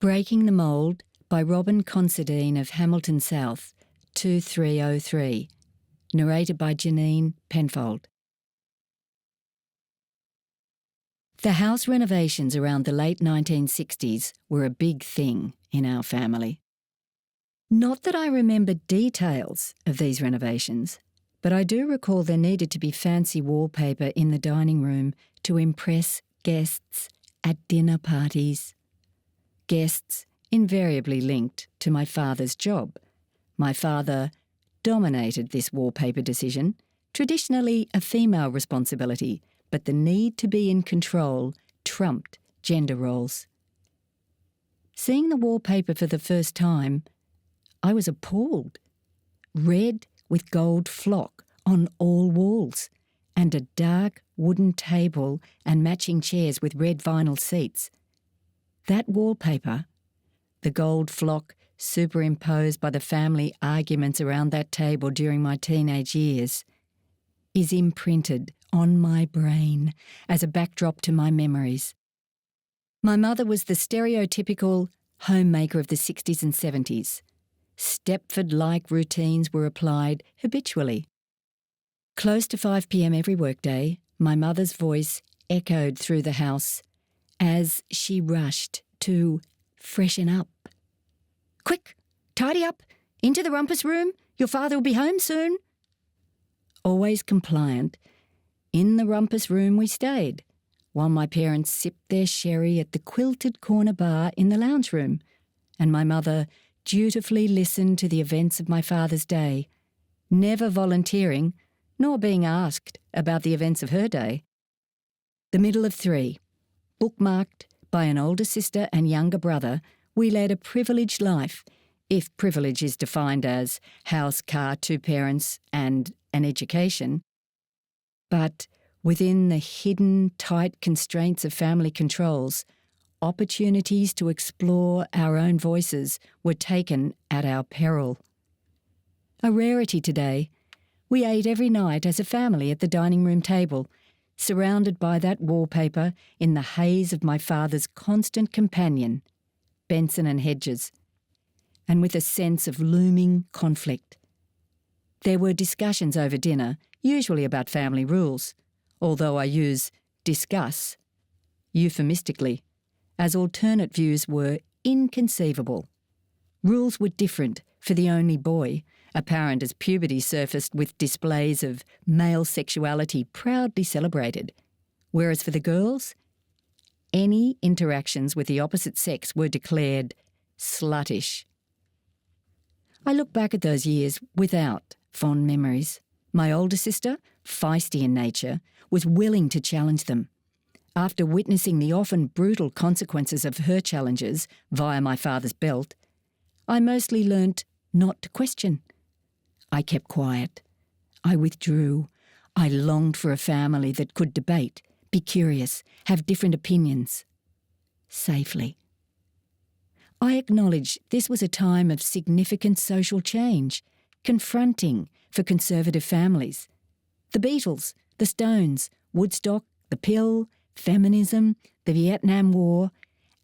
Breaking the Mould by Robin Considine of Hamilton South, 2303. Narrated by Janine Penfold. The house renovations around the late 1960s were a big thing in our family. Not that I remember details of these renovations, but I do recall there needed to be fancy wallpaper in the dining room to impress guests at dinner parties. Guests invariably linked to my father's job. My father dominated this wallpaper decision, traditionally a female responsibility, but the need to be in control trumped gender roles. Seeing the wallpaper for the first time, I was appalled. Red with gold flock on all walls, and a dark wooden table and matching chairs with red vinyl seats. That wallpaper, the gold flock superimposed by the family arguments around that table during my teenage years, is imprinted on my brain as a backdrop to my memories. My mother was the stereotypical homemaker of the 60s and 70s. Stepford-like routines were applied habitually. Close to 5 p.m. every workday, my mother's voice echoed through the house as she rushed to freshen up. "Quick, tidy up, into the rumpus room, your father will be home soon." Always compliant, in the rumpus room we stayed, while my parents sipped their sherry at the quilted corner bar in the lounge room, and my mother dutifully listened to the events of my father's day, never volunteering nor being asked about the events of her day. The middle of 3, bookmarked by an older sister and younger brother, we led a privileged life, if privilege is defined as house, car, 2 parents and an education. But within the hidden, tight constraints of family controls, opportunities to explore our own voices were taken at our peril. A rarity today, we ate every night as a family at the dining room table, surrounded by that wallpaper in the haze of my father's constant companion, Benson and Hedges, and with a sense of looming conflict. There were discussions over dinner, usually about family rules, although I use discuss euphemistically, as alternate views were inconceivable. Rules were different for the only boy, apparent as puberty surfaced with displays of male sexuality proudly celebrated, whereas for the girls, any interactions with the opposite sex were declared sluttish. I look back at those years without fond memories. My older sister, feisty in nature, was willing to challenge them. After witnessing the often brutal consequences of her challenges via my father's belt, I mostly learnt not to question. I kept quiet. I withdrew. I longed for a family that could debate, be curious, have different opinions. Safely. I acknowledge this was a time of significant social change, confronting for conservative families. The Beatles, the Stones, Woodstock, the pill, feminism, the Vietnam War,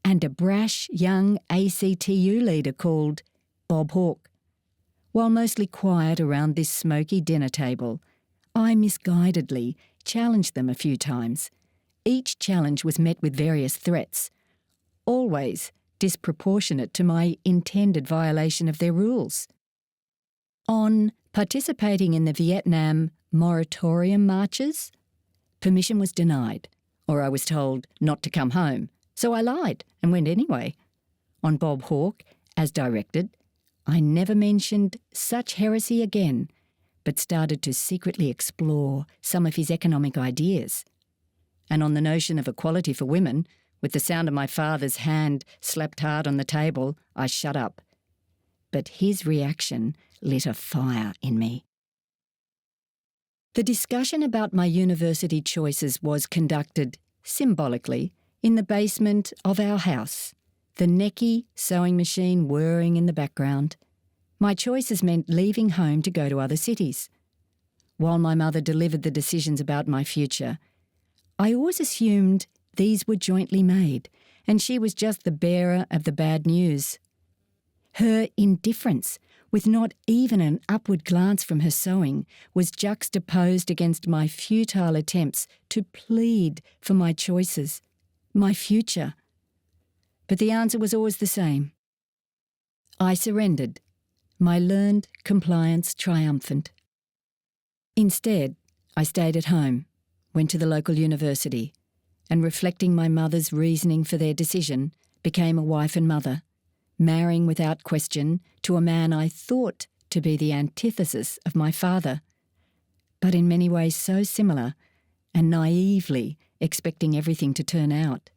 and a brash young ACTU leader called Bob Hawke. While mostly quiet around this smoky dinner table, I misguidedly challenged them a few times. Each challenge was met with various threats, always disproportionate to my intended violation of their rules. On participating in the Vietnam moratorium marches, permission was denied, or I was told not to come home, so I lied and went anyway. On Bob Hawke, as directed, I never mentioned such heresy again, but started to secretly explore some of his economic ideas. And on the notion of equality for women, with the sound of my father's hand slapped hard on the table, I shut up. But his reaction lit a fire in me. The discussion about my university choices was conducted, symbolically, in the basement of our house, the necky sewing machine whirring in the background. My choices meant leaving home to go to other cities. While my mother delivered the decisions about my future, I always assumed these were jointly made and she was just the bearer of the bad news. Her indifference, with not even an upward glance from her sewing, was juxtaposed against my futile attempts to plead for my choices, my future. But the answer was always the same. I surrendered, my learned compliance triumphant. Instead, I stayed at home, went to the local university, and reflecting my mother's reasoning for their decision, became a wife and mother, marrying without question to a man I thought to be the antithesis of my father, but in many ways so similar, and naively expecting everything to turn out.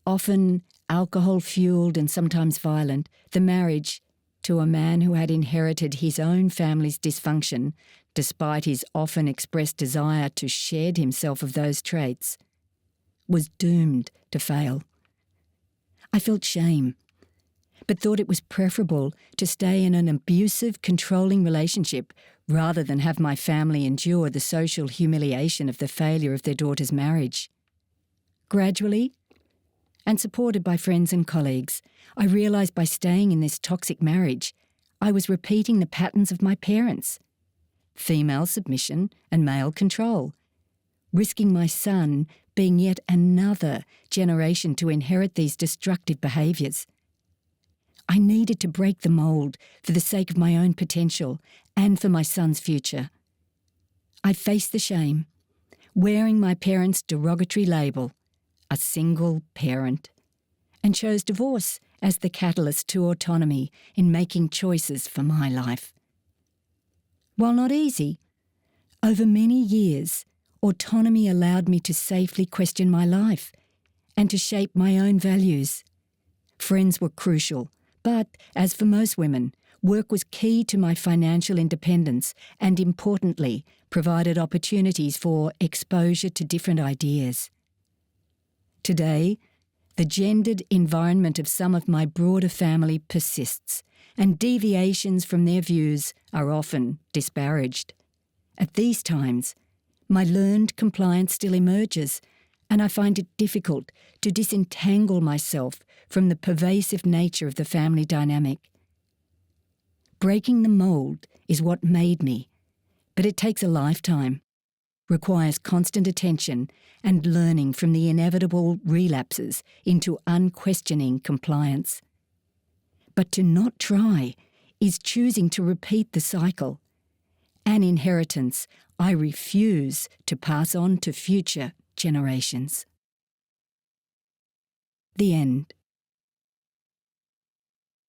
Often alcohol-fueled and sometimes violent, the marriage to a man who had inherited his own family's dysfunction, despite his often expressed desire to shed himself of those traits, was doomed to fail. I felt shame, but thought it was preferable to stay in an abusive, controlling relationship rather than have my family endure the social humiliation of the failure of their daughter's marriage. Gradually, and supported by friends and colleagues, I realised by staying in this toxic marriage, I was repeating the patterns of my parents: female submission and male control, risking my son being yet another generation to inherit these destructive behaviours. I needed to break the mould for the sake of my own potential and for my son's future. I faced the shame, wearing my parents' derogatory label, a single parent, and chose divorce as the catalyst to autonomy in making choices for my life. While not easy, over many years, autonomy allowed me to safely question my life and to shape my own values. Friends were crucial, but, as for most women, work was key to my financial independence and, importantly, provided opportunities for exposure to different ideas. Today, the gendered environment of some of my broader family persists, and deviations from their views are often disparaged. At these times, my learned compliance still emerges, and I find it difficult to disentangle myself from the pervasive nature of the family dynamic. Breaking the mould is what made me, but it takes a lifetime, requires constant attention and learning from the inevitable relapses into unquestioning compliance. But to not try is choosing to repeat the cycle, an inheritance I refuse to pass on to future generations. The end.